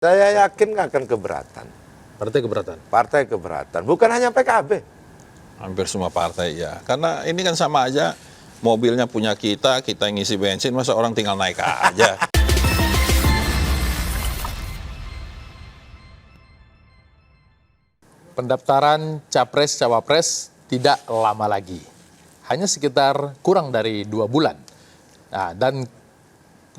Saya yakin nggak akan keberatan. Partai keberatan? Partai keberatan, bukan hanya PKB. Hampir semua partai ya. Karena ini kan sama aja, mobilnya punya kita yang ngisi bensin, masa orang tinggal naik aja. Pendaftaran Capres-Cawapres tidak lama lagi. Hanya sekitar kurang dari 2 bulan. Nah, dan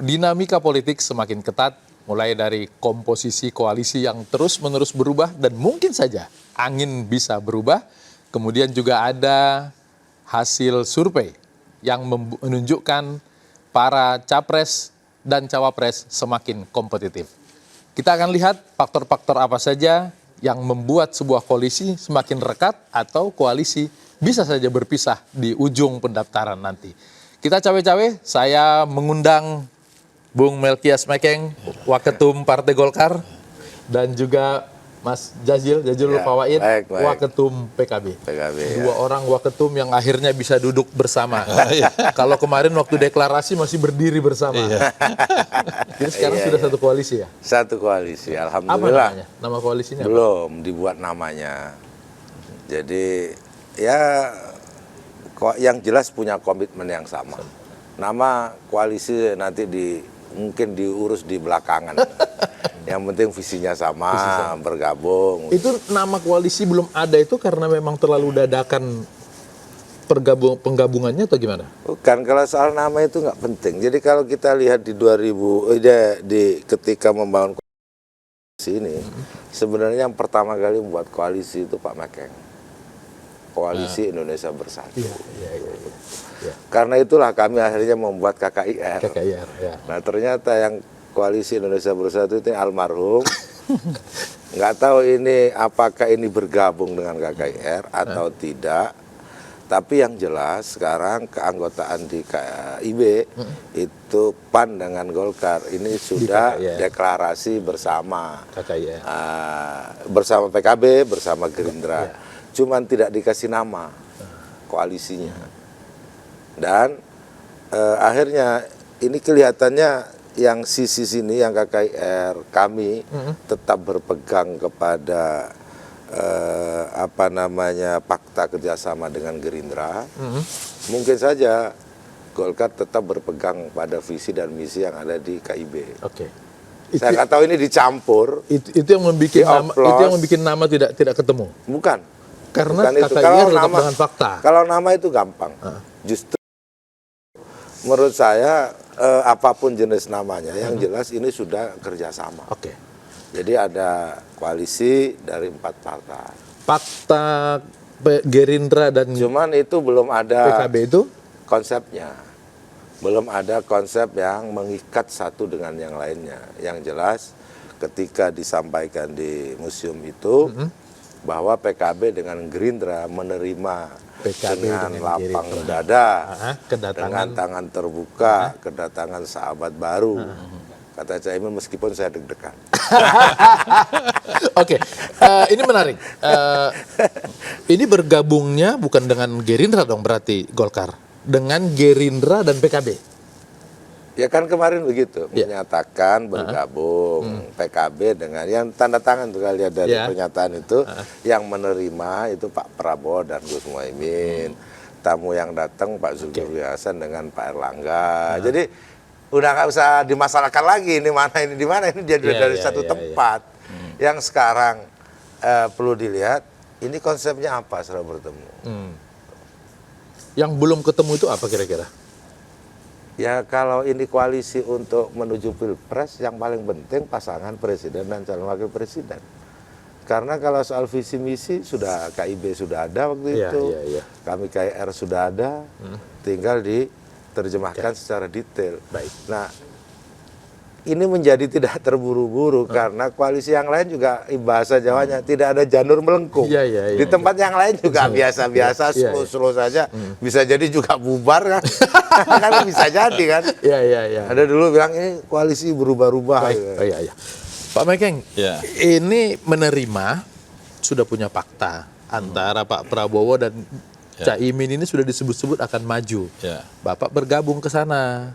dinamika politik semakin ketat, mulai dari komposisi koalisi yang terus-menerus berubah dan mungkin saja angin bisa berubah. Kemudian juga ada hasil survei yang menunjukkan para capres dan cawapres semakin kompetitif. Kita akan lihat faktor-faktor apa saja yang membuat sebuah koalisi semakin rekat atau koalisi bisa saja berpisah di ujung pendaftaran nanti. Kita cawe-cawe, saya mengundang Bung Melkias Mekeng, Waketum Partai Golkar, dan juga Mas Jazil Ya, Fawaid, baik. Waketum PKB. Dua Ya. orang Waketum yang akhirnya bisa duduk bersama. Kalau kemarin waktu deklarasi masih berdiri bersama. Jadi sekarang sudah satu koalisi ya? Satu koalisi, Apa alhamdulillah. namanya? Nama koalisinya apa? Belum dibuat namanya. Jadi ya kok yang jelas punya komitmen yang sama. Nama koalisi nanti mungkin diurus di belakangan. Yang penting visinya sama, bergabung. Itu nama koalisi belum ada itu karena memang terlalu dadakan penggabungannya atau gimana? Bukan, kalau soal nama itu nggak penting. Jadi kalau kita lihat di 2000, ketika membangun koalisi ini, sebenarnya yang pertama kali membuat koalisi itu Pak Mekeng. Koalisi Indonesia Bersatu. Iya. Karena itulah kami akhirnya membuat KKIR. KKIR, ya. Nah ternyata yang Koalisi Indonesia Bersatu itu almarhum. Nggak tahu ini apakah ini bergabung dengan KKIR atau tidak. Tapi yang jelas sekarang keanggotaan di KIB itu PAN dengan Golkar ini sudah deklarasi bersama. KKIR. Bersama PKB, bersama Gerindra. Cuman tidak dikasih nama koalisinya. Dan akhirnya ini kelihatannya yang sisi sini, yang KKIR kami tetap berpegang kepada fakta kerjasama dengan Gerindra. Mungkin saja Golkar tetap berpegang pada visi dan misi yang ada di KIB. Oke. Saya nggak tahu ini dicampur. Itu yang membuat nama tidak ketemu. Bukan. Karena Bukan itu. KKIR tetap dengan fakta. Kalau nama itu gampang. Justru menurut saya apapun jenis namanya, yang jelas ini sudah kerjasama. Oke. Jadi ada koalisi dari 4 partai. Fakta Gerindra dan Cuman itu belum ada PKB itu konsepnya. Belum ada konsep yang mengikat satu dengan yang lainnya. Yang jelas ketika disampaikan di museum itu bahwa PKB dengan Gerindra menerima dengan lapang dada, dengan tangan terbuka, kedatangan sahabat baru. Kata Caimin meskipun saya deg-degan. Oke, ini menarik. Ini bergabungnya bukan dengan Gerindra dong berarti Golkar, dengan Gerindra dan PKB. Ya kan kemarin begitu, menyatakan bergabung PKB dengan yang tanda tangan tuh kali lihat dari pernyataan itu, yang menerima itu Pak Prabowo dan Gus Muhaimin. Tamu yang datang Pak Zulkifli Hasan dengan Pak Erlangga. Jadi udah nggak usah dimasalahkan lagi ini di mana ini jadi dari satu tempat. Yang sekarang perlu dilihat ini konsepnya apa setelah bertemu. Yang belum ketemu itu apa kira-kira? Ya kalau ini koalisi untuk menuju Pilpres, yang paling penting pasangan presiden dan calon wakil presiden. Karena kalau soal visi misi sudah KIB sudah ada waktu itu, kami KIR sudah ada, tinggal diterjemahkan secara detail. Baik. Nah ini menjadi tidak terburu-buru karena koalisi yang lain juga bahasa Jawanya tidak ada janur melengkung. Di tempat yang lain juga biasa-biasa, slow-slow saja. Bisa jadi juga bubar kan. Kan bisa jadi kan. Ada dulu bilang ini koalisi berubah-ubah. Pak Mekeng, ini menerima sudah punya fakta antara Pak Prabowo dan Caimin ini sudah disebut-sebut akan maju. Bapak bergabung ke sana.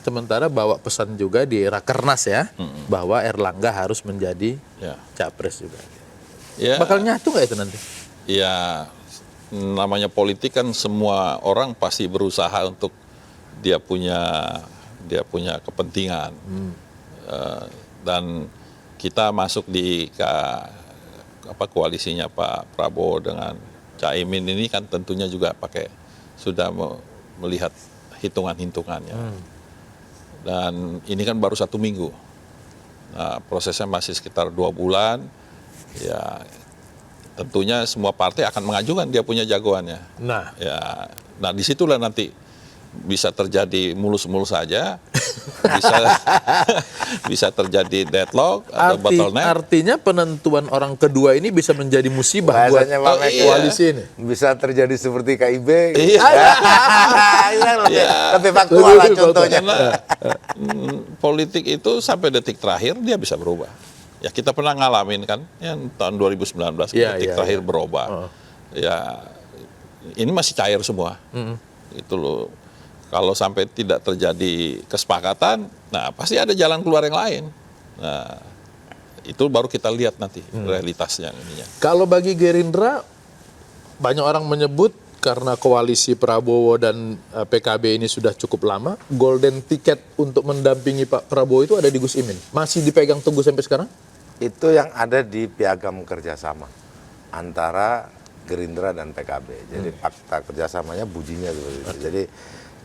sementara bawa pesan juga di Rakernas ya, bahwa Erlangga harus menjadi capres juga. Ya, Bakal nyatu nggak itu nanti? ya namanya politik kan semua orang pasti berusaha untuk dia punya kepentingan. Dan kita masuk di koalisinya Pak Prabowo dengan Caimin ini kan tentunya juga sudah melihat hitungan-hitungannya. Dan ini kan baru 1 minggu. Nah, prosesnya masih sekitar 2 bulan. Ya, tentunya semua partai akan mengajukan dia punya jagoannya. Nah, disitulah nanti bisa terjadi mulus-mulus saja, bisa terjadi deadlock atau bottleneck. Artinya penentuan orang kedua ini bisa menjadi musibah buat Bahasanya Pak Mek, koalisi ini. Bisa terjadi seperti KIB. Iya. Lebih faktual lah contohnya. Karena politik itu sampai detik terakhir dia bisa berubah. Ya kita pernah ngalamin kan, yang tahun 2019 detik terakhir berubah. Ya ini masih cair semua. Itu loh. Kalau sampai tidak terjadi kesepakatan, nah pasti ada jalan keluar yang lain. Nah itu baru kita lihat nanti realitasnya ininya. Kalau bagi Gerindra, banyak orang menyebut karena koalisi Prabowo dan PKB ini sudah cukup lama, golden ticket untuk mendampingi Pak Prabowo itu ada di Gus Imin. Masih dipegang Teguh sampai sekarang? Itu yang ada di piagam kerjasama antara Gerindra dan PKB. Jadi fakta kerjasamanya bujinya seperti itu. Jadi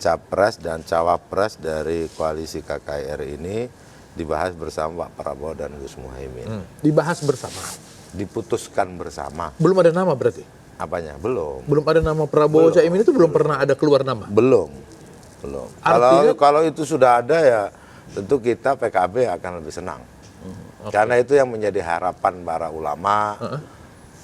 capres dan cawapres dari koalisi KKR ini dibahas bersama Pak Prabowo dan Gus Muhaimin. Dibahas bersama? Diputuskan bersama. Belum ada nama berarti? Apanya? Belum. Belum ada nama Prabowo Caimin itu belum pernah ada keluar nama? Belum. Artinya, Kalau itu sudah ada ya tentu kita PKB akan lebih senang. Karena itu yang menjadi harapan para ulama,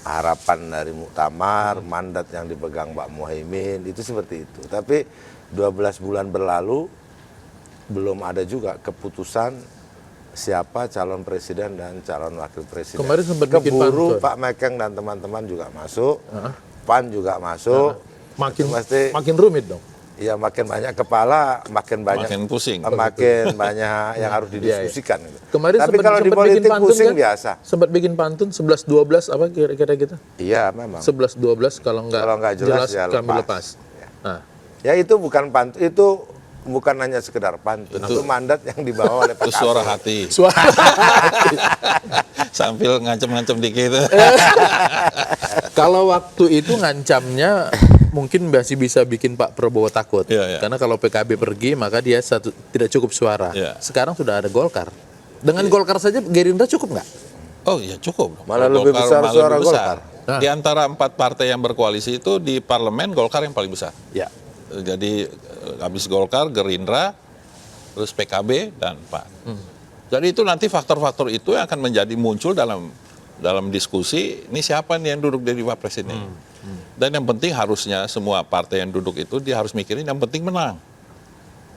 harapan dari Muktamar, mandat yang dipegang Pak Muhaimin, itu seperti itu. Tapi 12 bulan berlalu, belum ada juga keputusan siapa calon presiden dan calon wakil presiden. Kemarin sempat bikin Keburu pantun. Pak Mekeng dan teman-teman juga masuk, PAN juga masuk. Makin rumit dong. Ya makin banyak kepala, makin pusing. Makin banyak yang harus didiskusikan. Kemarin tapi kalau di politik pusing kan? Biasa. Sempat bikin pantun 11-12 apa kira-kira gitu? Iya memang. 11-12 kalau nggak jelas ya kami lepas. Ya. Nah. Ya itu bukan pantun, itu bukan hanya sekedar pantun, itu mandat yang dibawa oleh PKB. Itu suara hati. Sambil ngancem-ngancem dikit. Kalau waktu itu ngancamnya mungkin masih bisa bikin Pak Prabowo takut. Karena kalau PKB pergi maka dia tidak cukup suara. Sekarang sudah ada Golkar. Dengan Golkar saja Gerindra cukup nggak? Oh iya cukup. Malah lebih besar suara Golkar. Di antara 4 partai yang berkoalisi itu di parlemen Golkar yang paling besar. Ya. Jadi habis Golkar, Gerindra, terus PKB dan PAN. Jadi itu nanti faktor-faktor itu yang akan menjadi muncul dalam diskusi. Ini siapa nih yang duduk jadi wapres ini? Dan yang penting harusnya semua partai yang duduk itu dia harus mikirin yang penting menang.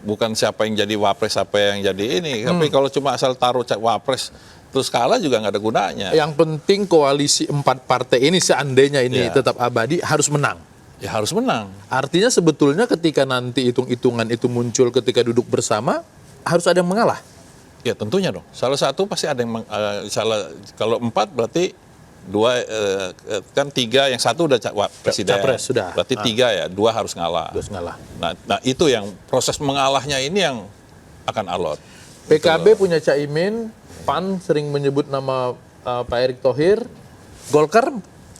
Bukan siapa yang jadi wapres, siapa yang jadi ini. Tapi kalau cuma asal taruh wapres terus kalah juga nggak ada gunanya. Yang penting koalisi 4 partai ini seandainya ini tetap abadi harus menang. Ya harus menang. Artinya sebetulnya ketika nanti hitung-hitungan itu muncul ketika duduk bersama harus ada yang mengalah. Ya tentunya dong. Salah satu pasti ada yang kalau 4 berarti 2 kan 3 yang 1 udah presiden. Capres sudah. Berarti 3 ya, 2 harus ngalah. Nah itu yang proses mengalahnya ini yang akan alot. PKB punya Caimin, PAN sering menyebut nama Pak Erick Thohir,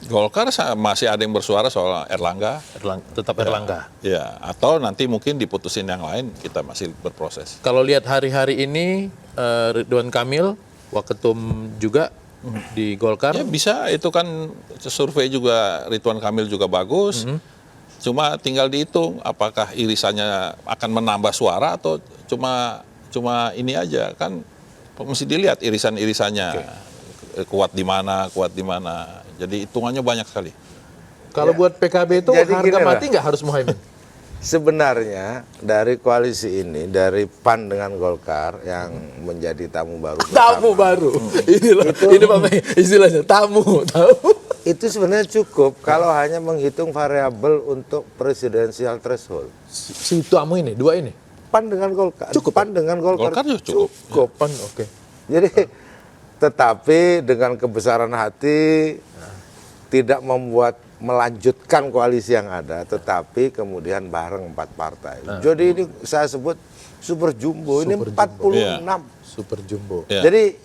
Golkar masih ada yang bersuara soal Erlangga. Tetap Erlangga. Ya, atau nanti mungkin diputusin yang lain, kita masih berproses. Kalau lihat hari-hari ini Ridwan Kamil, Waketum juga di Golkar. Ya bisa, itu kan survei juga Ridwan Kamil juga bagus. Cuma tinggal dihitung apakah irisannya akan menambah suara atau cuma ini aja kan mesti dilihat irisan-irisannya. Kuat di mana. Jadi hitungannya banyak sekali. Kalau buat PKB itu jadi harga mati nggak harus Muhaimin? Sebenarnya dari koalisi ini, dari PAN dengan Golkar yang menjadi tamu baru. Tamu baru. Ini Pak Mei, istilahnya tamu. Itu sebenarnya cukup kalau hanya menghitung variabel untuk presidensial threshold. Si tamu ini, 2 ini? PAN dengan Golkar. Cukup, PAN dengan Golkar, Golkar juga cukup. PAN, oke. Jadi tetapi dengan kebesaran hati tidak membuat melanjutkan koalisi yang ada, tetapi kemudian bareng 4 partai. Jadi ini saya sebut super jumbo, ini Super 46. Super jumbo. Ya. Jadi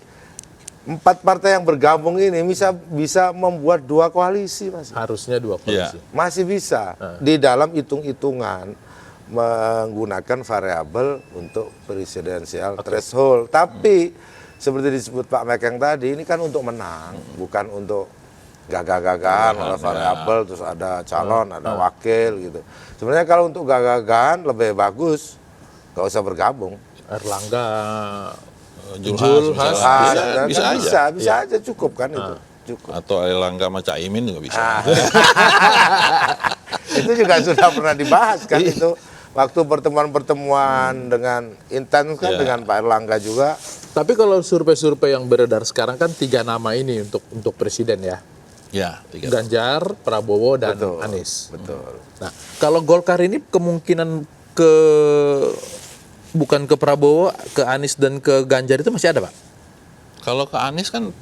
4 partai yang bergabung ini bisa membuat 2 koalisi, Mas. Harusnya 2 koalisi. Masih bisa di dalam hitung-hitungan menggunakan variabel untuk presidensial threshold. Tapi seperti disebut Pak Mekeng tadi, ini kan untuk menang, bukan untuk gagah-gagahan, ada variabel, terus ada calon, ada wakil gitu. Sebenarnya kalau untuk gagah-gagahan lebih bagus nggak usah bergabung. Erlangga, Julhas, Bisa aja cukup kan itu. Cukup. Atau Erlangga sama Caimin juga bisa. Itu juga sudah pernah dibahas kan itu waktu pertemuan-pertemuan dengan intens kan dengan Pak Erlangga juga. Tapi kalau survei-survei yang beredar sekarang kan 3 nama ini untuk presiden ya. Ya, 3. Ganjar, Prabowo, dan Betul, Anies. Betul. Nah, kalau Golkar ini kemungkinan bukan ke Prabowo, ke Anies dan ke Ganjar itu masih ada, Pak? Kalau ke Anies kan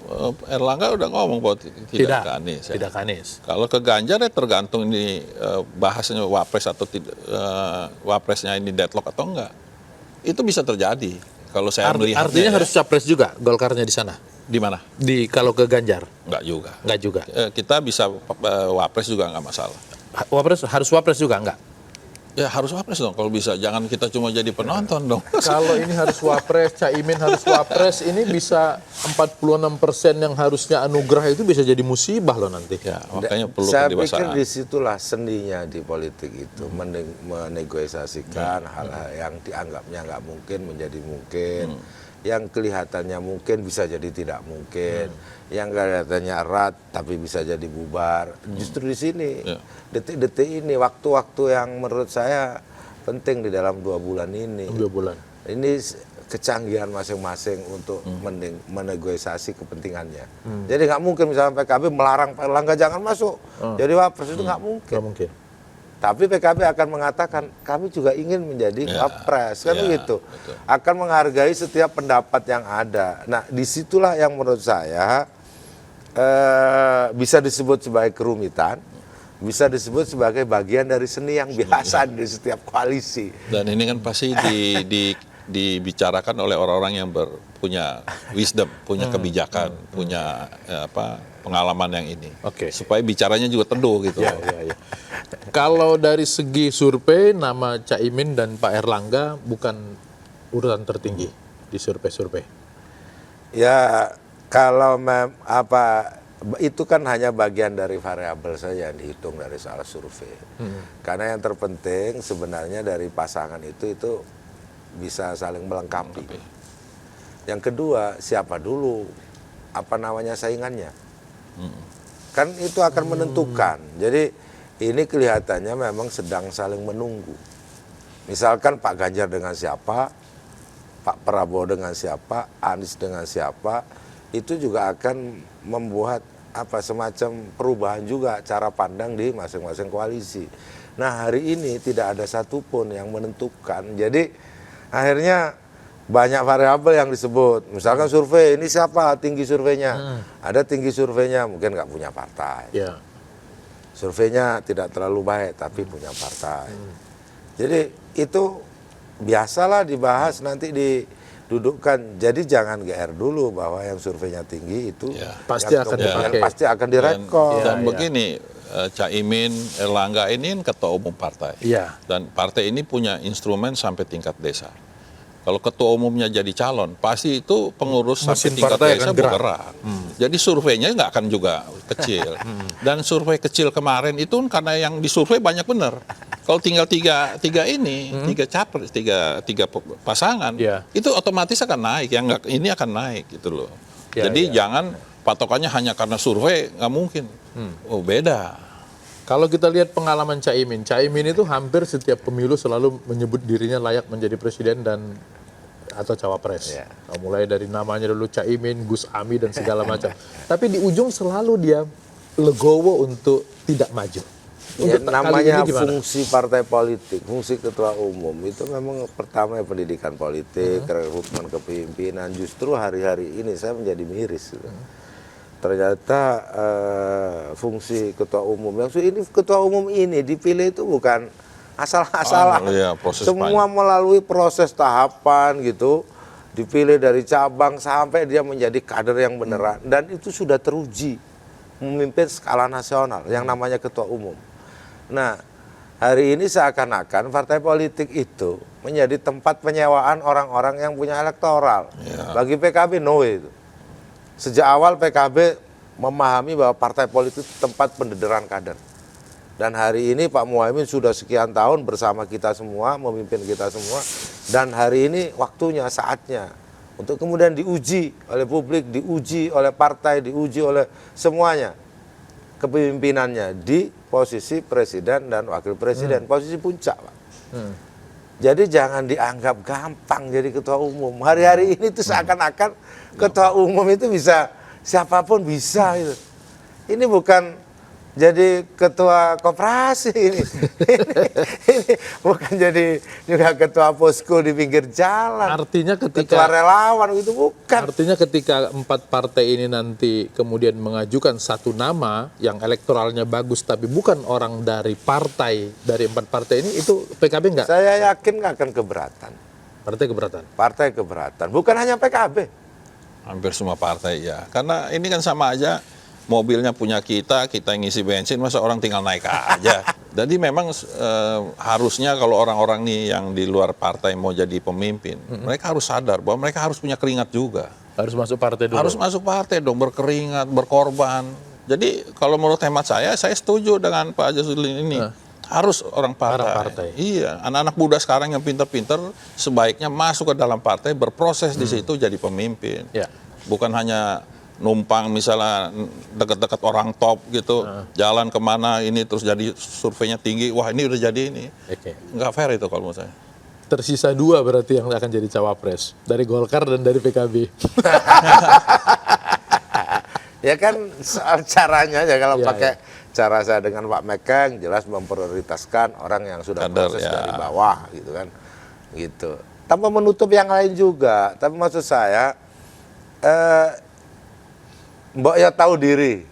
Erlangga udah ngomong bahwa tidak ke Anies. Ya. Tidak ke Anies. Kalau ke Ganjar ya tergantung ini bahasanya wapres atau tidak, wapresnya ini deadlock atau enggak. Itu bisa terjadi. Kalau saya melihatnya. Artinya harus capres juga Golkarnya di sana. Di mana? Kalau ke Ganjar. Enggak juga. Enggak juga. Kita bisa wapres juga enggak masalah. Harus wapres juga enggak? Ya harus wapres dong kalau bisa. Jangan kita cuma jadi penonton dong. Kalau ini harus wapres, Caimin harus wapres, ini bisa 46% yang harusnya anugerah itu bisa jadi musibah loh nanti. Ya, makanya perlu Saya kedewasaan. pikir disitulah sendinya di politik itu, menegosiasikan hal-hal yang dianggapnya nggak mungkin menjadi mungkin, yang kelihatannya mungkin bisa jadi tidak mungkin, yang kelihatannya erat tapi bisa jadi bubar. Justru di sini, detik-detik ini, waktu-waktu yang menurut saya penting di dalam 2 bulan ini. 2 bulan. Ini kecanggihan masing-masing untuk menegosiasi kepentingannya. Jadi nggak mungkin misalnya PKB melarang Pak Erlangga jangan masuk. Jadi wapres itu nggak mungkin. Nggak mungkin. Tapi PKB akan mengatakan kami juga ingin menjadi wapres, kan begitu. Betul. Akan menghargai setiap pendapat yang ada. Nah, disitulah yang menurut saya bisa disebut sebagai kerumitan, bisa disebut sebagai bagian dari seni yang biasa di setiap koalisi. Dan ini kan pasti dibicarakan oleh orang-orang yang punya wisdom, punya kebijakan, punya pengalaman yang ini. Oke. Supaya bicaranya juga teduh gitu. Ya. Kalau dari segi survei, nama Caimin dan Pak Erlangga bukan urutan tertinggi di survei-survei. Ya, kalau itu kan hanya bagian dari variabel saja yang dihitung dari soal survei. Karena yang terpenting sebenarnya dari pasangan itu bisa saling melengkapi. Yang kedua, siapa dulu saingannya. Kan itu akan menentukan. Jadi ini kelihatannya memang sedang saling menunggu. Misalkan Pak Ganjar dengan siapa, Pak Prabowo dengan siapa, Anies dengan siapa, itu juga akan membuat semacam perubahan juga cara pandang di masing-masing koalisi. Nah, hari ini tidak ada satupun yang menentukan. Jadi akhirnya banyak variabel yang disebut. Misalkan survei, ini siapa tinggi surveinya? Ada tinggi surveinya, mungkin nggak punya partai. Ya. Surveinya tidak terlalu baik, tapi punya partai. Jadi itu biasalah dibahas, nanti didudukkan. Jadi jangan GR dulu bahwa yang surveinya tinggi itu pasti akan dipakai. Pasti akan direkod. Dan begini, Caimin, Erlangga ini kan ketua umum partai. Iya. Dan partai ini punya instrumen sampai tingkat desa. Kalau ketua umumnya jadi calon, pasti itu pengurus sampai tingkat desa bergerak. Jadi surveinya nggak akan juga kecil. Dan survei kecil kemarin itu karena yang disurvei banyak benar. Kalau tinggal tiga capres, tiga pasangan, itu otomatis akan naik. Yang nggak ini akan naik gitu loh. Jadi jangan patokannya hanya karena survei, nggak mungkin. Oh beda. Kalau kita lihat pengalaman Caimin itu hampir setiap pemilu selalu menyebut dirinya layak menjadi presiden atau cawapres. Mulai dari namanya dulu Caimin, Gus Ami dan segala macam. Tapi di ujung selalu dia legowo untuk tidak maju. Ya, Untuk kali namanya ini gimana? fungsi partai politik, fungsi ketua umum itu memang pertama pendidikan politik, rekrutmen kepemimpinan. Justru hari-hari ini saya menjadi miris. Gitu. Ternyata fungsi ketua umum, yang ini ketua umum ini dipilih itu bukan asal-asalan. Iya, proses Semua melalui proses tahapan gitu, dipilih dari cabang sampai dia menjadi kader yang beneran, dan itu sudah teruji memimpin skala nasional yang namanya ketua umum. Nah, hari ini seakan-akan partai politik itu menjadi tempat penyewaan orang-orang yang punya elektoral. Ya. Bagi PKB no way itu. Sejak awal PKB memahami bahwa partai politik itu tempat pendederan kader. Dan hari ini Pak Muhaimin sudah sekian tahun bersama kita semua, memimpin kita semua. Dan hari ini waktunya, saatnya untuk kemudian diuji oleh publik, diuji oleh partai, diuji oleh semuanya kepemimpinannya di posisi presiden dan wakil presiden, posisi puncak, Pak. Jadi jangan dianggap gampang jadi ketua umum. Hari-hari ini tuh seakan-akan ketua umum itu bisa siapapun bisa gitu. Ini bukan jadi ketua koperasi ini bukan jadi juga ketua posko di pinggir jalan. Artinya ketua ketika relawan itu bukan. Artinya ketika 4 partai ini nanti kemudian mengajukan satu nama yang elektoralnya bagus tapi bukan orang dari partai, dari 4 partai ini, itu PKB enggak? Saya yakin akan keberatan. Partai keberatan. Partai keberatan. Bukan hanya PKB. Hampir semua partai ya. Karena ini kan sama aja, mobilnya punya kita yang ngisi bensin, masa orang tinggal naik aja. Jadi memang harusnya kalau orang-orang nih yang di luar partai mau jadi pemimpin, mereka harus sadar bahwa mereka harus punya keringat juga. Harus masuk partai dulu. Harus masuk partai dong, berkeringat, berkorban. Jadi kalau menurut hemat saya setuju dengan Pak Jazilin ini. Harus orang partai. Orang partai. Iya, anak-anak muda sekarang yang pinter-pinter sebaiknya masuk ke dalam partai, berproses di situ jadi pemimpin. Ya. Bukan hanya numpang misalnya dekat-dekat orang top gitu, jalan kemana ini terus jadi surveinya tinggi, wah ini udah jadi ini. Oke. Nggak fair itu kalau menurut saya. Tersisa 2 berarti yang akan jadi cawapres, dari Golkar dan dari PKB. Ya kan soal caranya aja kalau Ya, pakai cara saya dengan Pak Mekeng jelas memprioritaskan orang yang sudah Kader, proses ya. dari bawah gitu kan. Gitu. Tanpa menutup yang lain juga, tapi maksud saya mbok ya tahu diri.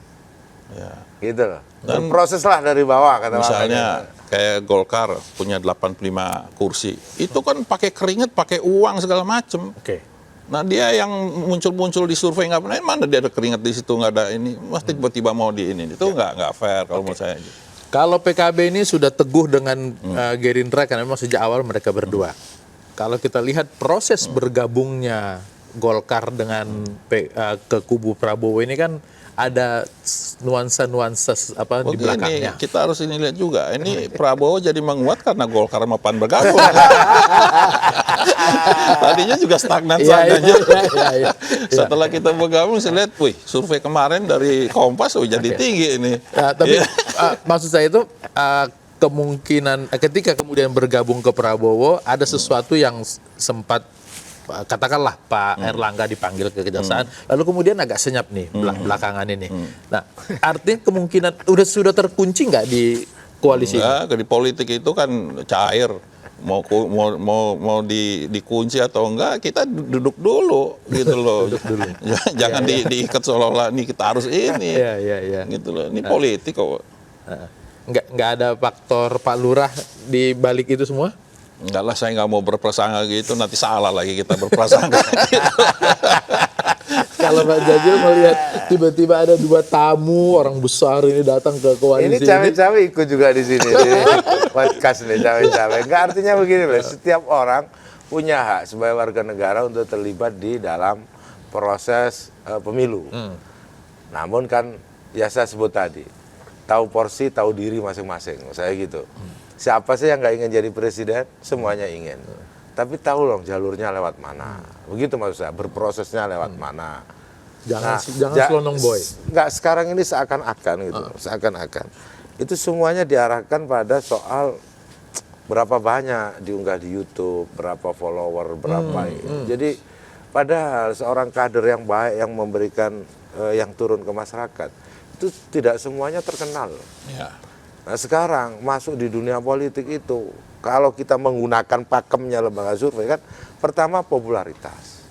Ya. Gitu loh. Berproseslah dari bawah kata Pak Misalnya Mekeng. kayak Golkar punya 85 kursi, itu kan pakai keringat, pakai uang segala macem. Oke. Nah dia yang muncul-muncul di survei nggak pernah, mana dia ada keringat di situ, nggak ada ini, pasti tiba-tiba mau di ini, itu nggak fair kalau menurut saya. Kalau PKB ini sudah teguh dengan Gerindra karena memang sejak awal mereka berdua. Kalau kita lihat proses bergabungnya Golkar dengan ke kubu Prabowo ini kan ada nuansa-nuansa di belakangnya. Ini kita harus ini lihat juga. Ini Prabowo jadi menguat karena Golkar sama PAN bergabung. Tadinya juga stagnan saja. Iya. Setelah kita bergabung, saya lihat, wih, survei kemarin dari Kompas jadi tinggi ini. Ya, tapi maksud saya itu kemungkinan ketika kemudian bergabung ke Prabowo ada sesuatu yang sempat katakanlah Pak Erlangga dipanggil ke kejaksaan, lalu kemudian agak senyap nih belakangan ini. Nah, artinya kemungkinan sudah terkunci nggak di koalisi ini? Enggak, di politik itu kan cair. Mau dikunci atau enggak, kita duduk dulu gitu loh. Jangan diikat seolah-olah nih kita harus ini. Iya. Gitu loh. Ini politik kok. Nggak ada faktor Pak Lurah di balik itu semua? Enggak lah, saya nggak mau berprasangka gitu, nanti salah lagi kita berprasangka. Kalau Pak Jazil melihat tiba-tiba ada 2 tamu orang besar ini datang ke koalisi Ini cawe-cawe ikut juga di sini di podcast nih, cawe-cawe. Enggak, artinya begini loh, setiap orang punya hak sebagai warga negara untuk terlibat di dalam proses pemilu. Namun kan ya saya sebut tadi, tahu porsi, tahu diri masing-masing. Saya gitu. Siapa sih yang nggak ingin jadi presiden? Semuanya ingin. Tapi tahu loh jalurnya lewat mana. Begitu maksud saya, berprosesnya lewat mana. Jangan selonong boy. Nggak, sekarang ini seakan-akan gitu, seakan-akan. Itu semuanya diarahkan pada soal berapa banyak diunggah di YouTube, berapa follower, berapa ini. Jadi padahal seorang kader yang baik yang memberikan yang turun ke masyarakat itu tidak semuanya terkenal. Ya. Nah sekarang masuk di dunia politik itu, kalau kita menggunakan pakemnya lembaga survei kan, pertama popularitas,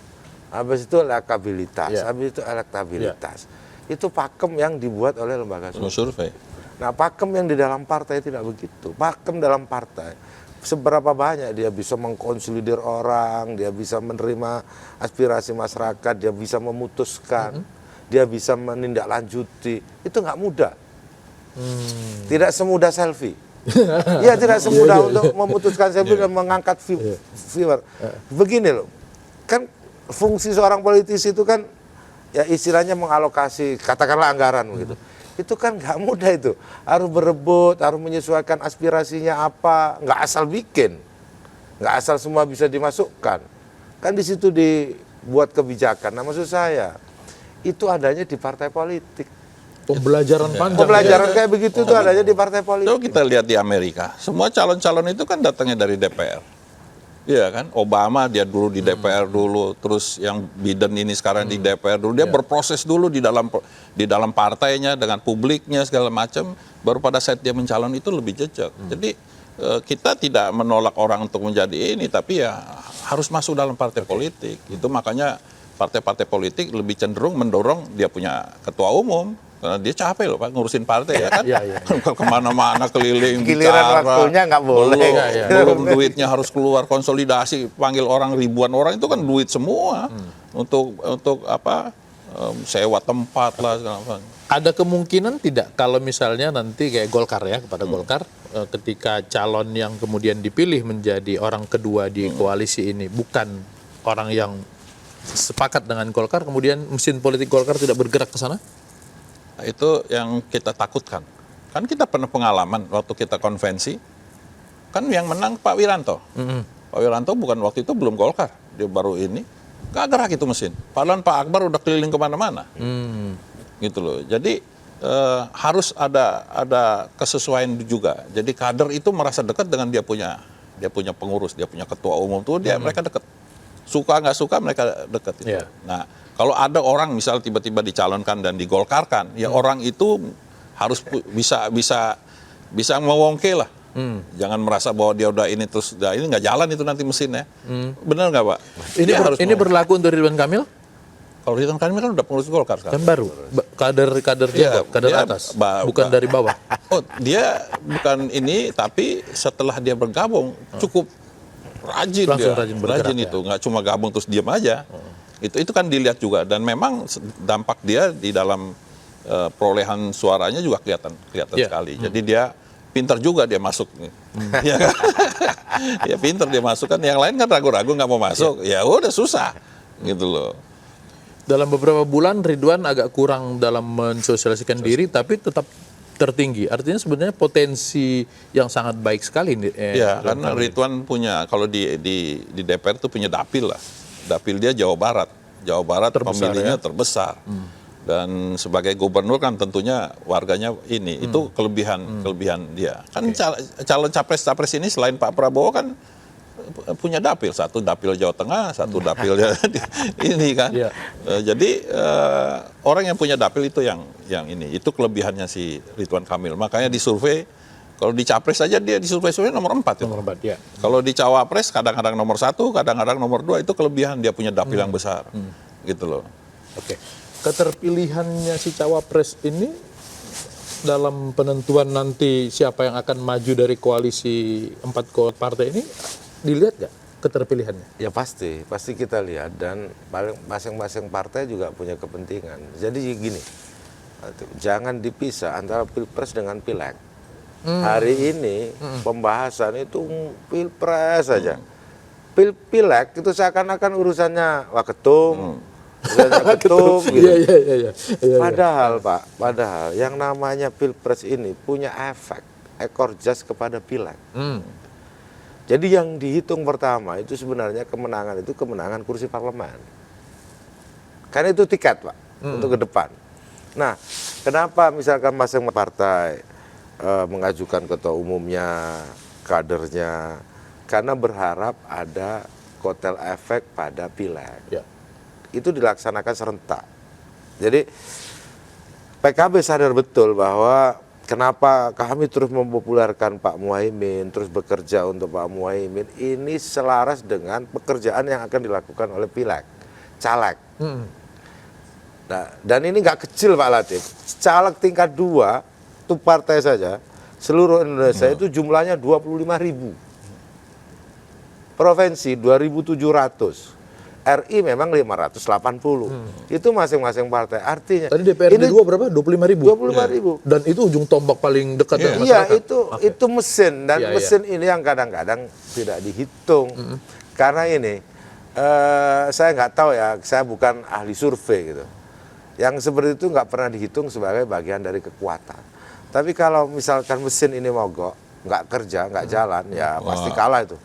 habis itu elektabilitas, habis itu elektabilitas. Itu pakem yang dibuat oleh lembaga survei. Nah pakem yang di dalam partai tidak begitu. Pakem dalam partai, seberapa banyak dia bisa mengkonsolidir orang, dia bisa menerima aspirasi masyarakat, dia bisa memutuskan, dia bisa menindaklanjuti, itu nggak mudah. Tidak semudah selfie. Ya tidak semudah untuk memutuskan selfie dan mengangkat viewer. Begini loh, kan fungsi seorang politisi itu kan ya istilahnya mengalokasi katakanlah anggaran begitu. Itu kan nggak mudah itu. Harus berebut, harus menyesuaikan aspirasinya apa, nggak asal bikin. Nggak asal semua bisa dimasukkan. Kan di situ dibuat kebijakan. Nah maksud saya, itu adanya di partai politik. Pembelajaran panjang. Pembelajaran kayak begitu itu adanya di partai politik. Coba kita lihat di Amerika, semua calon-calon itu kan datangnya dari DPR. Iya kan, Obama dia dulu di DPR dulu, terus yang Biden ini sekarang di DPR dulu, dia berproses dulu di dalam partainya dengan publiknya segala macam, baru pada saat dia mencalon itu lebih jejak. Jadi kita tidak menolak orang untuk menjadi ini, tapi ya harus masuk dalam partai politik. Itu makanya partai-partai politik lebih cenderung mendorong dia punya ketua umum. Karena dia capek loh Pak ngurusin partai ya kan. Kemana-mana keliling, giliran waktunya nggak boleh. Belum duitnya harus keluar konsolidasi, panggil orang ribuan orang itu kan duit semua untuk apa sewa tempat lah segala macam. Ada kemungkinan tidak kalau misalnya nanti kayak Golkar ya, kepada Golkar ketika calon yang kemudian dipilih menjadi orang kedua di koalisi ini bukan orang yang sepakat dengan Golkar, kemudian mesin politik Golkar tidak bergerak ke sana? Itu yang kita takutkan. Kan kita pernah pengalaman waktu kita konvensi, kan yang menang Pak Wiranto. Pak Wiranto bukan waktu itu belum Golkar, dia baru ini, gak gerak itu mesin. Padahal Pak Akbar udah keliling kemana-mana. Gitu loh. Jadi harus ada kesesuaian juga. Jadi kader itu merasa dekat dengan dia punya pengurus, dia punya ketua umum tuh mereka dekat. Suka nggak suka mereka dekat itu. Nah, kalau ada orang misal tiba-tiba dicalonkan dan digolkarkan, ya orang itu harus bisa mewongke lah. Jangan merasa bahwa dia udah ini terus ini nggak jalan itu nanti mesinnya. Benar nggak Pak? Ini berlaku untuk Ridwan Kamil? Kalau Ridwan Kamil kan udah pengurus Golkar sekarang. Kan baru, kader jabat, kader atas, bukan dari bawah. Oh, dia bukan ini, tapi setelah dia bergabung cukup rajin langsung dia, rajin itu nggak cuma gabung terus diam aja. Itu kan dilihat juga dan memang dampak dia di dalam perolehan suaranya juga kelihatan sekali. Jadi dia pintar juga dia masuk. Ya kan? Ya pintar dia masuk kan. Yang lain kan ragu-ragu nggak mau masuk. Ya udah susah gitu loh. Dalam beberapa bulan Ridwan agak kurang dalam mensosialisasikan diri, tapi tetap tertinggi. Artinya sebenarnya potensi yang sangat baik sekali. Ya, karena Ridwan punya, kalau di DPR itu punya dapil lah. Dapil dia Jawa Barat. Jawa Barat terbesar, pemilihnya terbesar. Dan sebagai gubernur kan tentunya warganya ini. Itu kelebihan dia. Kan calon capres ini selain Pak Prabowo kan punya dapil. Satu dapil Jawa Tengah, satu dapil ini kan. Jadi orang yang punya dapil itu yang ini. Itu kelebihannya si Ridwan Kamil. Makanya di survei, kalau di capres saja dia di survei nomor 4. Nomor 4 ya. Kalau di cawapres kadang-kadang nomor 1, kadang-kadang nomor 2. Itu kelebihan dia punya dapil yang besar. Gitu loh. Oke. Keterpilihannya si cawapres ini dalam penentuan nanti siapa yang akan maju dari koalisi 4 partai ini, dilihat nggak keterpilihannya? Ya pasti kita lihat, dan masing-masing partai juga punya kepentingan. Jadi gini, jangan dipisah antara pilpres dengan pileg. Hari ini pembahasan itu pilpres saja. Pileg itu seakan-akan urusannya waketum, ketum gitu. Iya. Padahal Pak, yang namanya pilpres ini punya efek ekor jas kepada pileg. Jadi yang dihitung pertama itu sebenarnya kemenangan kursi parlemen. Karena itu tiket Pak untuk ke depan. Nah, kenapa misalkan masing-masing partai mengajukan ketua umumnya, kadernya, karena berharap ada kotel efek pada pileg. Itu dilaksanakan serentak. Jadi PKB sadar betul bahwa kenapa kami terus mempopulerkan Pak Muhaimin, terus bekerja untuk Pak Muhaimin, ini selaras dengan pekerjaan yang akan dilakukan oleh pileg, caleg. Nah, dan ini nggak kecil Pak Latif, caleg tingkat 2, itu partai saja, seluruh Indonesia itu jumlahnya 25.000. Provinsi 2.700. RI memang 580. Itu masing-masing partai. Artinya Tadi DPRD 2 berapa? 25.000. 25.000. Dan itu ujung tombak paling dekat dengan Iya, masyarakat. itu mesin, dan Iya, mesin ini yang kadang-kadang tidak dihitung. Karena ini saya nggak tahu ya, saya bukan ahli survei gitu. Yang seperti itu nggak pernah dihitung sebagai bagian dari kekuatan. Tapi kalau misalkan mesin ini mogok, nggak kerja, nggak jalan, ya pasti kalah itu.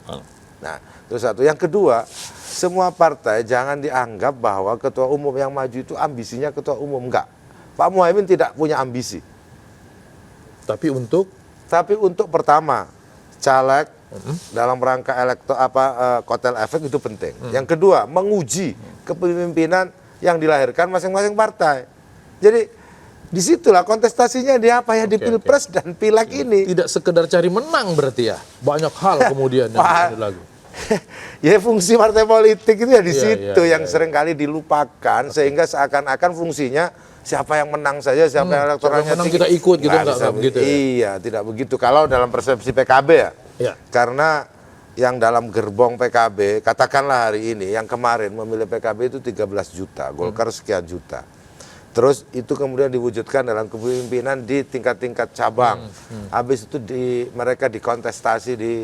Nah, itu satu. Yang kedua, semua partai jangan dianggap bahwa ketua umum yang maju itu ambisinya ketua umum. Enggak. Pak Muhaimin tidak punya ambisi. Tapi untuk pertama, caleg dalam rangka kotel efek itu penting. Yang kedua, menguji kepemimpinan yang dilahirkan masing-masing partai. Jadi disitulah kontestasinya di apa ya, di Pilpres dan Pileg ini. tidak sekedar cari menang berarti ya. Banyak hal kemudian yang ada lagi. Ya, fungsi partai politik itu ya di situ iya, yang seringkali dilupakan, sehingga seakan-akan fungsinya siapa yang menang saja, siapa yang elektoralnya menang tinggi. kita ikut gitu, Nggak nggak bisa begitu ya? Iya, tidak begitu. Kalau dalam persepsi PKB ya. Ya. Karena yang dalam gerbong PKB, katakanlah hari ini, yang kemarin memilih PKB itu 13 juta, Golkar sekian juta. Terus itu kemudian diwujudkan dalam kepemimpinan di tingkat-tingkat cabang. Habis itu mereka dikontestasi di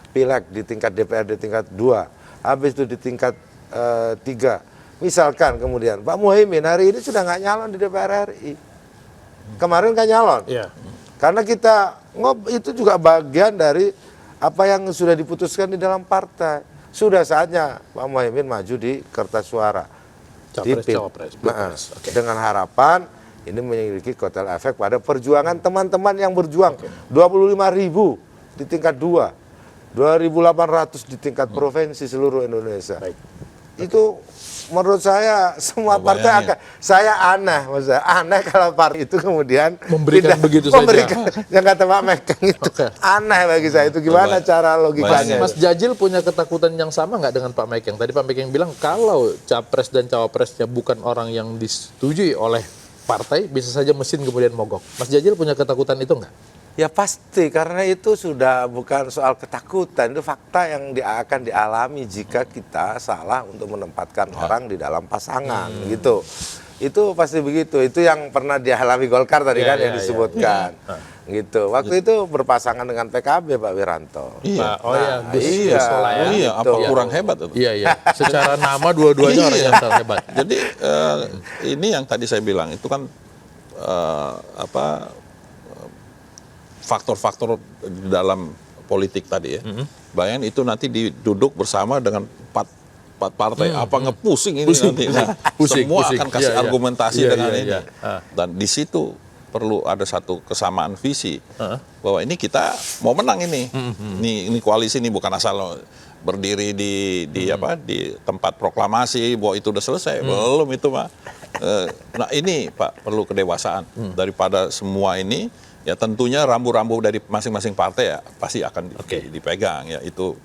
Pileg di tingkat DPRD tingkat 2. Habis itu di tingkat 3. Misalkan kemudian Pak Muhaimin hari ini sudah nggak nyalon di DPR RI. Kemarin kan nyalon. Iya. Karena kita itu juga bagian dari apa yang sudah diputuskan di dalam partai. Sudah saatnya Pak Muhaimin maju di kertas suara. Capres, Di cawapres, Nah, pilpres. Oke. dengan harapan ini memiliki kotel efek pada perjuangan teman-teman yang berjuang. 25.000 di tingkat 2. 2.800 di tingkat provinsi seluruh Indonesia. Baik. Itu menurut saya semua partai Bayangin. akan, saya aneh, maksudnya aneh kalau partai itu kemudian Memberikan begitu saja. memberikan, yang kata Pak Mekeng itu aneh bagi saya. Itu gimana cara logikanya? Mas Jajil punya ketakutan yang sama nggak dengan Pak Mekeng? Tadi Pak Mekeng bilang kalau capres dan cawapresnya bukan orang yang disetujui oleh partai, bisa saja mesin kemudian mogok. Mas Jajil punya ketakutan itu nggak? Ya pasti, karena itu sudah bukan soal ketakutan, itu fakta yang akan dialami jika kita salah untuk menempatkan orang di dalam pasangan, gitu. Itu pasti begitu. Itu yang pernah dialami Golkar tadi kan yang disebutkan, gitu. Waktu itu berpasangan dengan PKB Pak Wiranto. Iya. Oh ya, Gus iya. Solah ya. Oh iya, apa Gitu. kurang hebat itu? Iya, iya. Secara nama dua-duanya orang yang terhebat. Jadi ini yang tadi saya bilang itu kan faktor-faktor di dalam politik tadi ya. Bayangin itu nanti diduduk bersama dengan empat partai, apa ngepusing ini nanti. Nah, Pusing, semua pusing. akan kasih Iya, iya. argumentasi Iya, dengan iya, ini. iya. Dan di situ perlu ada satu kesamaan visi bahwa ini kita mau menang ini. Ini koalisi ini bukan asal berdiri di tempat proklamasi bahwa itu udah selesai. Belum itu, Pak. Nah, ini Pak perlu kedewasaan daripada semua ini. Ya tentunya rambu-rambu dari masing-masing partai ya pasti akan dipegang ya, itu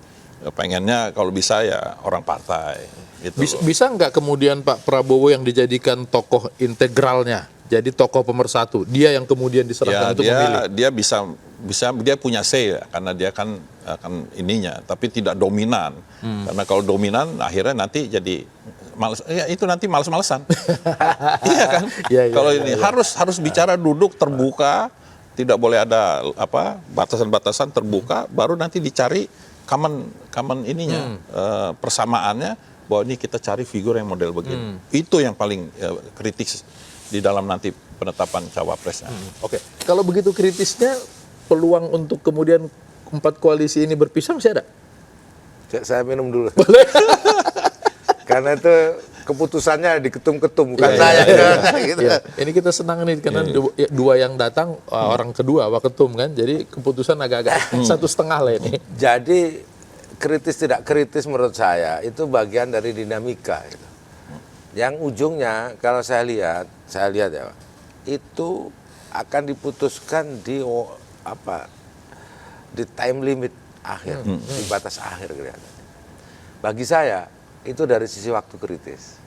pengennya kalau bisa ya orang partai gitu. Bisa nggak kemudian Pak Prabowo yang dijadikan tokoh integralnya, jadi tokoh pemersatu, dia yang kemudian diserahkan untuk memilih? Dia bisa dia punya say ya, karena dia kan akan ininya, tapi tidak dominan. Karena kalau dominan akhirnya nanti jadi males, ya itu nanti males-malesan. Iya kan? Iya, Kalau iya, ini iya. harus bicara duduk terbuka, tidak boleh ada batasan-batasan, terbuka, baru nanti dicari common ininya, persamaannya, bahwa ini kita cari figur yang model begini. Itu yang paling kritis di dalam nanti penetapan cawapresnya. Oke, kalau begitu kritisnya, peluang untuk kemudian 4 koalisi ini berpisah masih ada? Saya minum dulu. Boleh. Karena itu keputusannya di ketum-ketum, bukan Iya, saya. Gitu. Iya. Ini kita senang nih karena dua yang datang orang kedua waketum kan, jadi keputusan agak-agak 1,5 lah ini. Jadi kritis tidak kritis menurut saya itu bagian dari dinamika. Gitu. Yang ujungnya kalau saya lihat ya Pak, itu akan diputuskan di di time limit akhir, di batas akhir kelihatannya. Bagi saya itu dari sisi waktu kritis.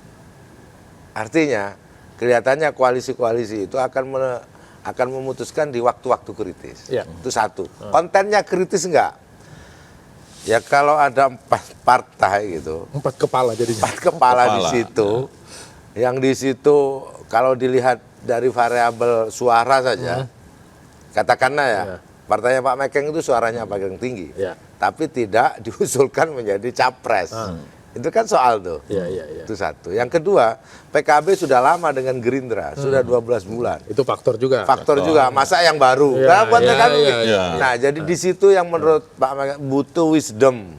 Artinya kelihatannya koalisi-koalisi itu akan memutuskan di waktu-waktu kritis. Ya. Itu satu. Kontennya kritis enggak? Ya kalau ada 4 partai gitu, 4 kepala jadinya. 4 kepala di situ, yang di situ kalau dilihat dari variabel suara saja, katakanlah ya, partainya Pak Mekeng itu suaranya paling tinggi, tapi tidak diusulkan menjadi capres. Itu kan soal tuh. Itu satu. Yang kedua, PKB sudah lama dengan Gerindra, sudah 12 bulan. Itu faktor juga. Faktor juga, masa yang baru. Nah, buat PKB. Nah, jadi di situ yang menurut Pak Mekeng butuh wisdom.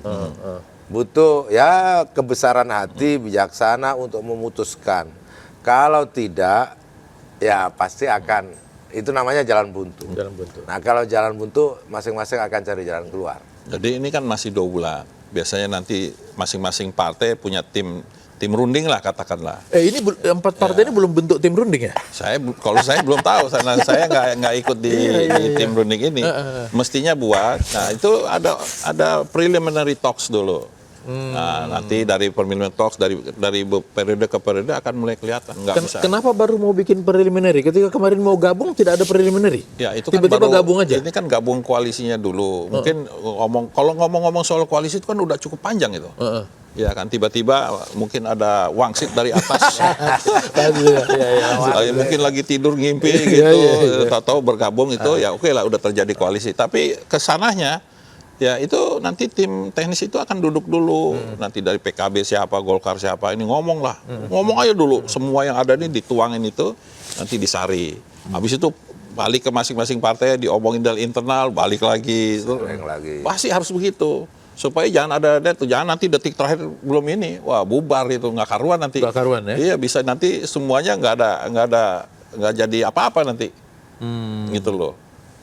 Butuh ya kebesaran hati, bijaksana untuk memutuskan. Kalau tidak, ya pasti akan, itu namanya jalan buntu. Nah, kalau jalan buntu, masing-masing akan cari jalan keluar. Jadi ini kan masih 2 bulan. Biasanya nanti masing-masing partai punya tim runding lah katakanlah. Ini 4 partai ini belum bentuk tim runding ya? Kalau saya belum tahu, karena saya nggak ikut di tim runding ini. Mestinya buat. Nah itu ada preliminary talks dulu. Nah, nanti dari preliminary talks dari periode ke periode akan mulai kelihatan. Bisa. Kenapa baru mau bikin preliminary? Ketika kemarin mau gabung tidak ada preliminary. Ya itu kan tiba-tiba gabung aja. Ini kan gabung koalisinya dulu. Mungkin kalau ngomong-ngomong soal koalisi itu kan udah cukup panjang itu. Ya kan tiba-tiba mungkin ada wangsit dari atas. Mungkin lagi tidur ngimpi gitu. Tahu-tahu bergabung itu ya oke lah udah terjadi koalisi. Tapi kesananya ya itu nanti tim teknis itu akan duduk dulu, nanti dari PKB siapa, Golkar siapa, ini ngomong lah, ngomong aja dulu, semua yang ada ini dituangin itu, nanti disari, habis itu balik ke masing-masing partai, diomongin dari internal, balik lagi, pasti harus begitu, supaya jangan ada tuh, jangan nanti detik terakhir belum ini, wah bubar itu nggak karuan nanti, iya bisa nanti semuanya nggak jadi apa-apa nanti, gitu loh.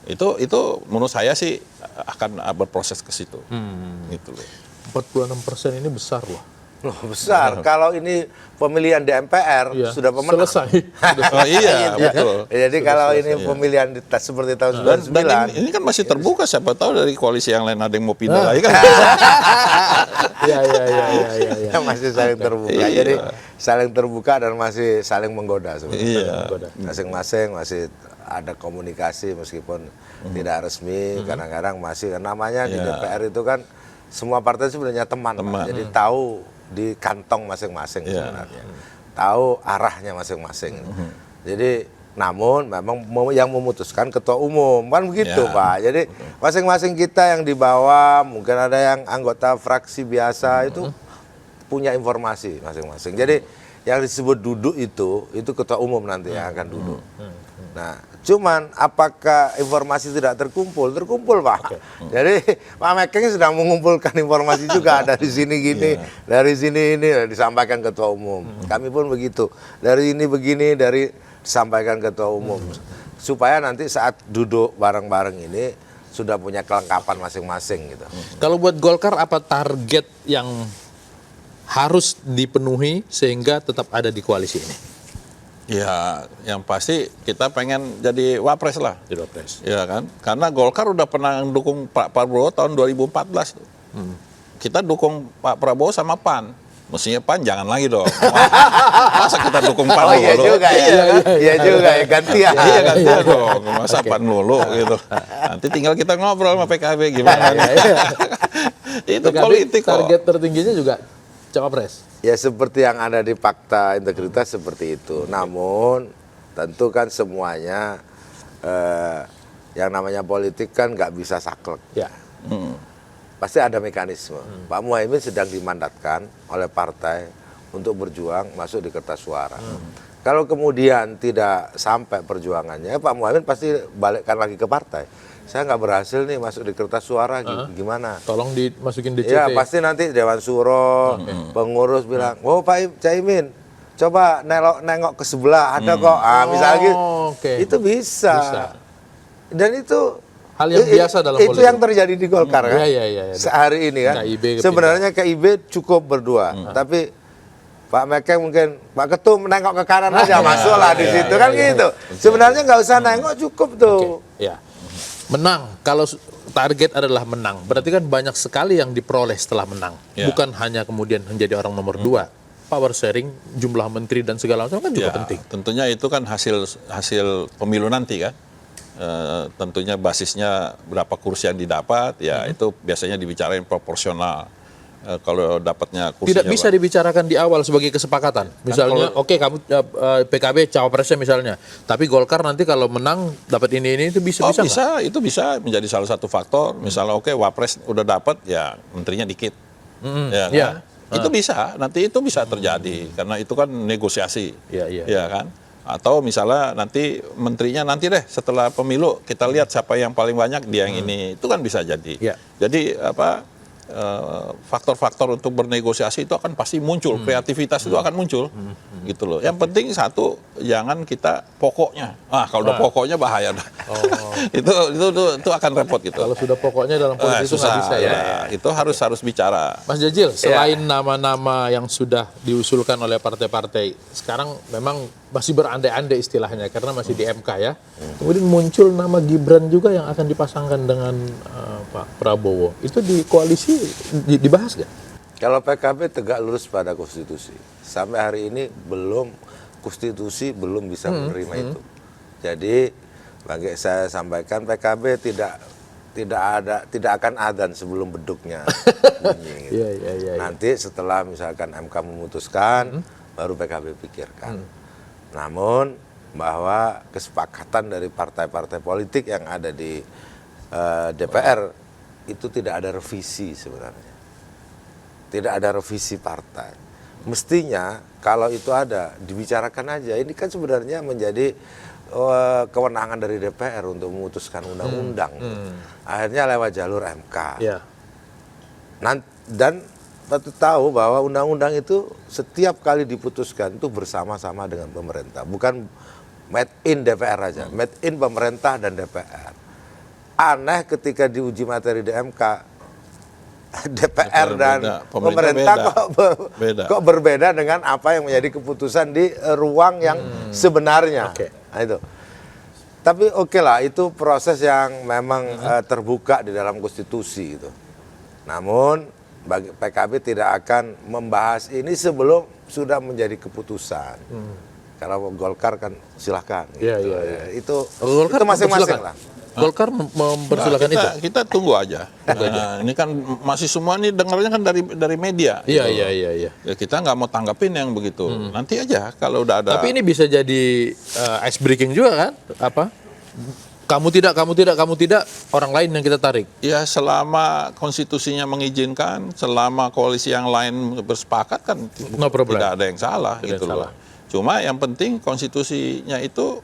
Itu menurut saya sih akan berproses ke situ. Gitu loh. 46% ini besar loh. Besar. Kalau ini pemilihan di MPR sudah pemenang. Selesai. Betul. Jadi kalau ini pemilihan seperti tahun 99. Dan ini kan masih terbuka, siapa tahu dari koalisi yang lain ada yang mau pindah lagi kan. Iya. Masih saling terbuka. Jadi saling terbuka dan masih saling menggoda sebenarnya. Masing-masing masih ada komunikasi meskipun tidak resmi, kadang-kadang masih, namanya di DPR itu kan semua partai sebenarnya teman. Jadi tahu di kantong masing-masing sebenarnya, tahu arahnya masing-masing. Jadi namun memang yang memutuskan ketua umum kan begitu Pak. Jadi masing-masing kita yang di bawah, mungkin ada yang anggota fraksi biasa itu punya informasi masing-masing. Jadi yang disebut duduk itu ketua umum nanti yang akan duduk. Nah, cuman apakah informasi tidak terkumpul? Terkumpul Pak. Jadi Pak Mekeng sedang mengumpulkan informasi juga dari sini gini, dari sini ini disampaikan ketua umum. Kami pun begitu. Dari ini begini, dari disampaikan ketua umum. Supaya nanti saat duduk bareng-bareng ini sudah punya kelengkapan masing-masing gitu. Kalau buat Golkar apa target yang harus dipenuhi sehingga tetap ada di koalisi ini? Ya, yang pasti kita pengen jadi wapres lah. Jadi wapres. Ya kan? Karena Golkar udah pernah dukung Pak Prabowo tahun 2014. Kita dukung Pak Prabowo sama PAN. Mestinya PAN jangan lagi dong. Masa kita dukung PAN dulu? Iya juga ya. Iya juga ya, gantian. Iya gantian dong. Masa PAN dulu gitu. Nanti tinggal kita ngobrol sama PKB gimana. Itu PKB politik kok. Target tertingginya juga cawapres. Ya seperti yang ada di fakta integritas seperti itu. Namun tentu kan semuanya yang namanya politik kan nggak bisa saklek. Pasti ada mekanisme. Pak Muhaimin sedang dimandatkan oleh partai untuk berjuang masuk di kertas suara. Kalau kemudian tidak sampai perjuangannya, Pak Muhaimin pasti balikkan lagi ke partai. Saya nggak berhasil nih masuk di kertas suara, gimana? Tolong dimasukin DCT. Ya pasti nanti Dewan Suro, pengurus bilang, oh Pak Caimin, coba nengok ke sebelah, ada kok. Misalnya gitu, itu bisa. Dan itu hal yang biasa dalam politik. Itu yang terjadi di Golkar kan? Iya. Sehari ini kan. Sebenarnya KIB cukup berdua, tapi Pak Mekeng mungkin Pak Ketum menengok ke kanan aja masuklah di situ kan gitu. Sebenarnya nggak usah nengok, cukup tuh. Ya. Menang, kalau target adalah menang, berarti kan banyak sekali yang diperoleh setelah menang. Ya. Bukan hanya kemudian menjadi orang nomor 2. Power sharing, jumlah menteri dan segala macam kan juga penting. Tentunya itu kan hasil pemilu nanti kan. Tentunya basisnya berapa kursi yang didapat, ya itu biasanya dibicarain proporsional. Kalau dapatnya kursinya Tidak bisa dibicarakan di awal sebagai kesepakatan. Misalnya, oke kamu PKB cawapresnya misalnya, tapi Golkar nanti kalau menang dapat ini itu bisa itu bisa menjadi salah satu faktor. Misalnya wapres udah dapat, ya menterinya dikit, ya kan? Ya. Itu bisa, nanti itu bisa terjadi karena itu kan negosiasi, ya kan? Atau misalnya nanti menterinya nanti deh setelah pemilu kita lihat siapa yang paling banyak dia yang ini, itu kan bisa jadi. Ya. Jadi faktor-faktor untuk bernegosiasi itu akan pasti muncul, kreativitas itu akan muncul, gitu loh. Yang penting satu, jangan kita pokoknya. Kalau udah pokoknya bahaya dah. itu akan repot gitu. Kalau sudah pokoknya dalam politik itu nggak bisa ya. Itu harus bicara. Mas Jazil, selain nama-nama yang sudah diusulkan oleh partai-partai, sekarang memang masih berandai-andai istilahnya karena masih di MK ya. Kemudian muncul nama Gibran juga yang akan dipasangkan dengan Pak Prabowo. Itu di koalisi dibahas nggak? Kalau PKB tegak lurus pada konstitusi. Sampai hari ini konstitusi belum bisa menerima itu. Jadi bagi saya sampaikan PKB tidak akan adzan sebelum beduknya bunyi. Gitu. Nanti setelah misalkan MK memutuskan, baru PKB pikirkan. Namun bahwa kesepakatan dari partai-partai politik yang ada di DPR itu tidak ada revisi sebenarnya. Tidak ada revisi partai. Mestinya kalau itu ada, dibicarakan aja. Ini kan sebenarnya menjadi kewenangan dari DPR untuk memutuskan undang-undang. Akhirnya lewat jalur MK. Dan tahu bahwa undang-undang itu setiap kali diputuskan itu bersama-sama dengan pemerintah. Bukan made in DPR aja, made in pemerintah dan DPR. Aneh ketika diuji materi di MK, DPR dan pemerintah kok berbeda dengan apa yang menjadi keputusan di ruang yang sebenarnya. Nah, itu. Tapi oke lah, itu proses yang memang terbuka di dalam konstitusi itu. Namun bagi PKB tidak akan membahas ini sebelum sudah menjadi keputusan. Kalau Golkar kan silahkan. Gitu. Itu masing-masing lah. Golkar mempersilahkan itu. Kita tunggu aja. Ini kan masih semua ini dengarnya kan dari media. Iya. Ya, kita nggak mau tanggapin yang begitu. Nanti aja kalau udah ada. Tapi ini bisa jadi ice breaking juga kan? Apa? Kamu tidak, orang lain yang kita tarik. Ya selama konstitusinya mengizinkan, selama koalisi yang lain bersepakat kan tidak ada yang salah gitu loh. Cuma yang penting konstitusinya itu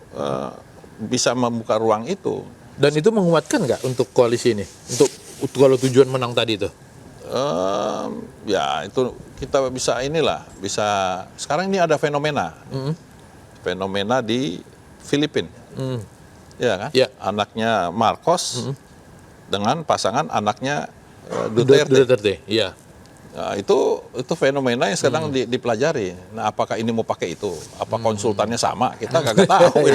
bisa membuka ruang itu. Dan itu menguatkan nggak untuk koalisi ini? Untuk kalau tujuan menang tadi itu? Ya itu kita bisa sekarang ini ada fenomena. Fenomena di Filipina. Ya kan? Anaknya Marcos dengan pasangan anaknya Duterte. Iya. Nah, itu fenomena yang sekarang dipelajari. Nah, apakah ini mau pakai itu? Apa konsultannya sama? Kita nggak tahu.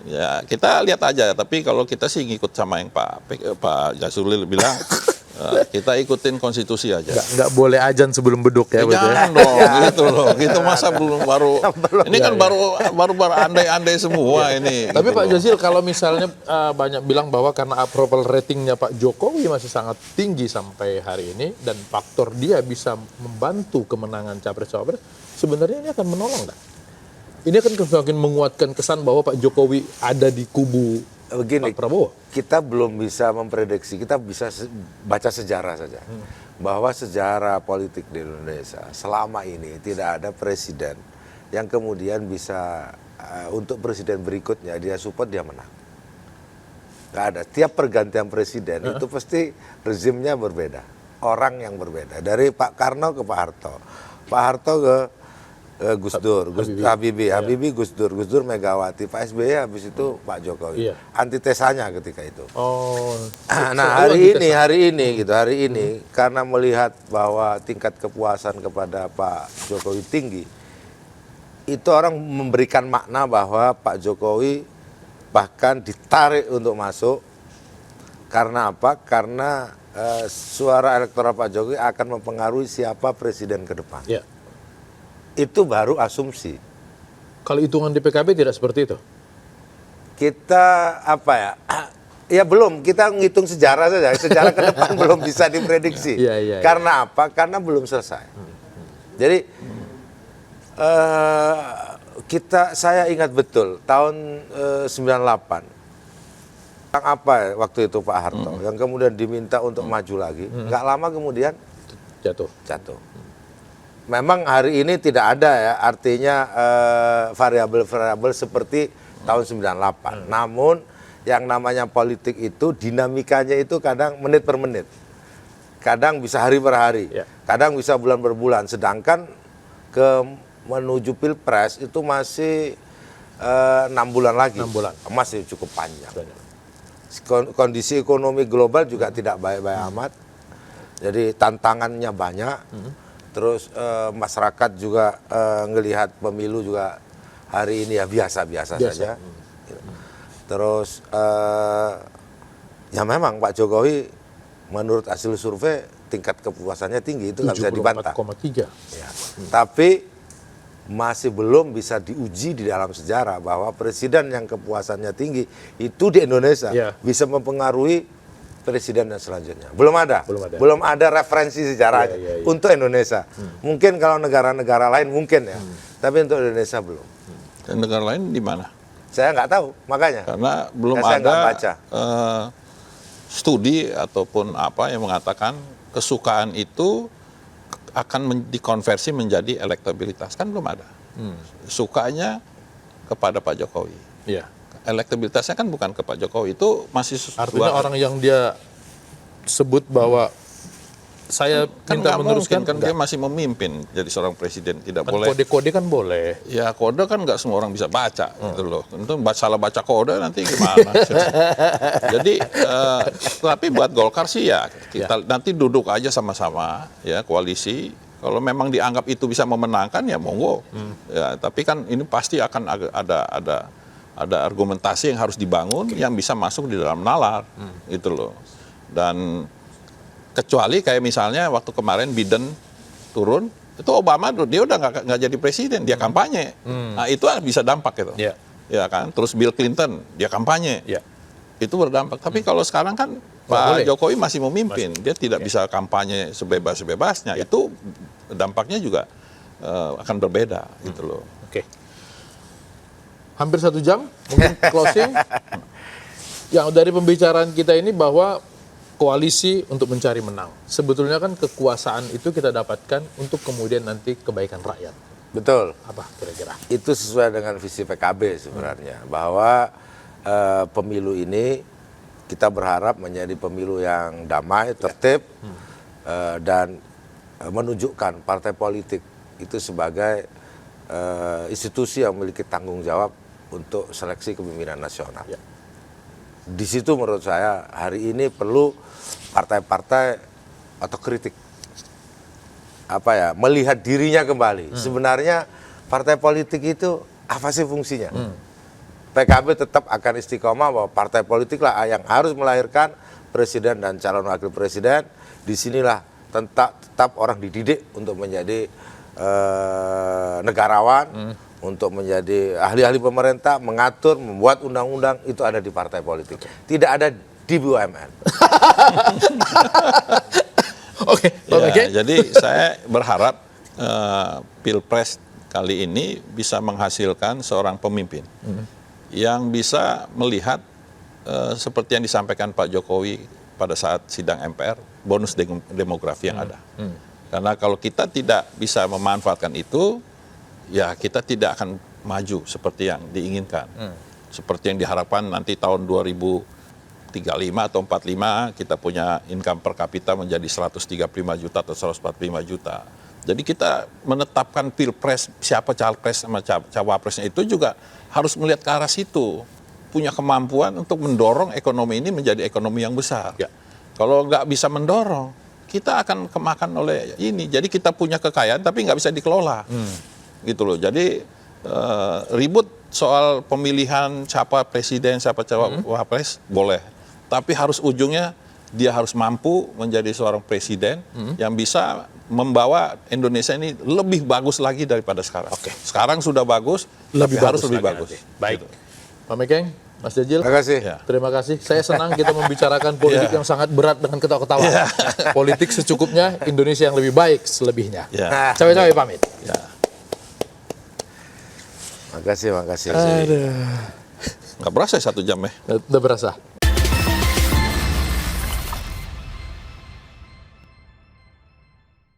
Ya, kita lihat aja. Tapi kalau kita sih ngikut sama yang Pak Jazilul bilang, kita ikutin konstitusi aja. Nggak boleh azan sebelum beduk ya. Jangan dong, gitu loh. Gitu masa baru. Ini kan baru andai-andai semua ini. Tapi gitu Pak Jazil, kalau misalnya banyak bilang bahwa karena approval ratingnya Pak Jokowi masih sangat tinggi sampai hari ini dan faktor dia bisa membantu kemenangan capres-cawapres, sebenarnya ini akan menolong nggak? Ini akan semakin menguatkan kesan bahwa Pak Jokowi ada di kubu Pak Prabowo. Kita belum bisa memprediksi, kita bisa baca sejarah saja. Bahwa sejarah politik di Indonesia selama ini tidak ada presiden yang kemudian bisa untuk presiden berikutnya dia support, dia menang. Nggak ada. Tiap pergantian presiden itu pasti rezimnya berbeda. Orang yang berbeda. Dari Pak Karno ke Pak Harto. Pak Harto ke Gus Dur, Habibie, Gus Dur Megawati, Pak SBY habis itu Pak Jokowi. Iya. Antitesanya ketika itu. Oh. Nah, hari ini karena melihat bahwa tingkat kepuasan kepada Pak Jokowi tinggi, itu orang memberikan makna bahwa Pak Jokowi bahkan ditarik untuk masuk. Karena apa? Karena suara elektoral Pak Jokowi akan mempengaruhi siapa presiden ke depan. Ya. Itu baru asumsi. Kalau hitungan di PKB tidak seperti itu? Kita apa ya? Ya belum, kita ngitung sejarah saja. Sejarah ke depan belum bisa diprediksi. Iya. Karena apa? Karena belum selesai. Jadi saya ingat betul tahun 98. Tentang apa ya, waktu itu Pak Harto yang kemudian diminta untuk maju lagi. Nggak lama kemudian Jatuh. Memang hari ini tidak ada ya artinya variabel-variabel seperti tahun 98. Namun yang namanya politik itu dinamikanya itu kadang menit per menit. Kadang bisa hari per hari. Ya. Kadang bisa bulan per bulan. Sedangkan menuju Pilpres itu masih 6 bulan lagi. 6 bulan. Masih cukup panjang. Kondisi ekonomi global juga tidak baik-baik amat. Jadi tantangannya banyak. Terus masyarakat juga ngelihat pemilu juga hari ini ya biasa-biasa saja. Terus ya memang Pak Jokowi menurut hasil survei tingkat kepuasannya tinggi, itu nggak bisa dibantah. 74,3. Ya. Tapi masih belum bisa diuji di dalam sejarah bahwa presiden yang kepuasannya tinggi itu di Indonesia bisa mempengaruhi presiden dan selanjutnya. Belum ada referensi sejarahnya untuk Indonesia. Mungkin kalau negara-negara lain mungkin ya, tapi untuk Indonesia belum. Dan negara lain di mana? Saya nggak tahu, makanya. Karena belum saya ada baca. Studi ataupun apa yang mengatakan kesukaan itu akan dikonversi menjadi elektabilitas. Kan belum ada. Sukanya kepada Pak Jokowi. Iya. Elektabilitasnya kan bukan ke Pak Jokowi, itu masih artinya orang yang dia sebut bahwa saya kan minta meneruskan kan dia masih memimpin jadi seorang presiden, tidak kan boleh. Kode-kode kan boleh. Ya kode kan nggak semua orang bisa baca gitu loh. Itu salah baca kode nanti gimana? Jadi tapi buat Golkar sih ya kita nanti duduk aja sama-sama ya koalisi. Kalau memang dianggap itu bisa memenangkan ya monggo. Ya tapi kan ini pasti akan ada argumentasi yang harus dibangun yang bisa masuk di dalam nalar gitu loh. Dan kecuali kayak misalnya waktu kemarin Biden turun, itu Obama dia udah nggak jadi presiden, dia kampanye. Nah itu bisa dampak gitu. Ya kan. Terus Bill Clinton dia kampanye. Itu berdampak. Tapi kalau sekarang kan Pak Jokowi masih memimpin, dia tidak bisa kampanye sebebas-bebasnya. Itu dampaknya juga akan berbeda gitu loh. Oke. Hampir 1 jam, mungkin closing. Yang dari pembicaraan kita ini bahwa koalisi untuk mencari menang. Sebetulnya kan kekuasaan itu kita dapatkan untuk kemudian nanti kebaikan rakyat. Betul. Apa kira-kira? Itu sesuai dengan visi PKB sebenarnya. Bahwa pemilu ini kita berharap menjadi pemilu yang damai, tertib, dan menunjukkan partai politik itu sebagai institusi yang memiliki tanggung jawab untuk seleksi kepemimpinan nasional. Di situ menurut saya hari ini perlu partai-partai otokritik, melihat dirinya kembali. Sebenarnya partai politik itu apa sih fungsinya? PKB tetap akan istiqomah bahwa partai politiklah yang harus melahirkan presiden dan calon wakil presiden. Disinilah tetap orang dididik untuk menjadi negarawan, untuk menjadi ahli-ahli pemerintah, mengatur, membuat undang-undang, itu ada di partai politik. Tidak ada di BUMN. Oke. Jadi saya berharap Pilpres kali ini bisa menghasilkan seorang pemimpin yang bisa melihat seperti yang disampaikan Pak Jokowi pada saat sidang MPR, bonus demografi yang ada. Karena kalau kita tidak bisa memanfaatkan itu, ya kita tidak akan maju seperti yang diinginkan. Seperti yang diharapkan nanti tahun 2035 atau 45 kita punya income per kapita menjadi 135 juta atau 145 juta. Jadi kita menetapkan pilpres, siapa capres sama cawapresnya itu juga harus melihat ke arah situ. Punya kemampuan untuk mendorong ekonomi ini menjadi ekonomi yang besar. Ya. Kalau nggak bisa mendorong, kita akan kemakan oleh ini. Jadi kita punya kekayaan tapi nggak bisa dikelola. Gitu loh. Jadi ribut soal pemilihan siapa presiden, siapa cawapres, boleh. Tapi harus ujungnya dia harus mampu menjadi seorang presiden yang bisa membawa Indonesia ini lebih bagus lagi daripada sekarang. Oke. Sekarang sudah bagus, tapi harus lebih bagus. Baik. Gitu. Pak Mekeng, Mas Jajil. Terima kasih. Ya. Terima kasih. Saya senang kita membicarakan politik yang sangat berat dengan ketawa-ketawa. Politik secukupnya, Indonesia yang lebih baik selebihnya. Ya. Cawe-cawe pamit. Ya. Makasih. Aduh. Nggak berasa 1 jam ya. Udah berasa.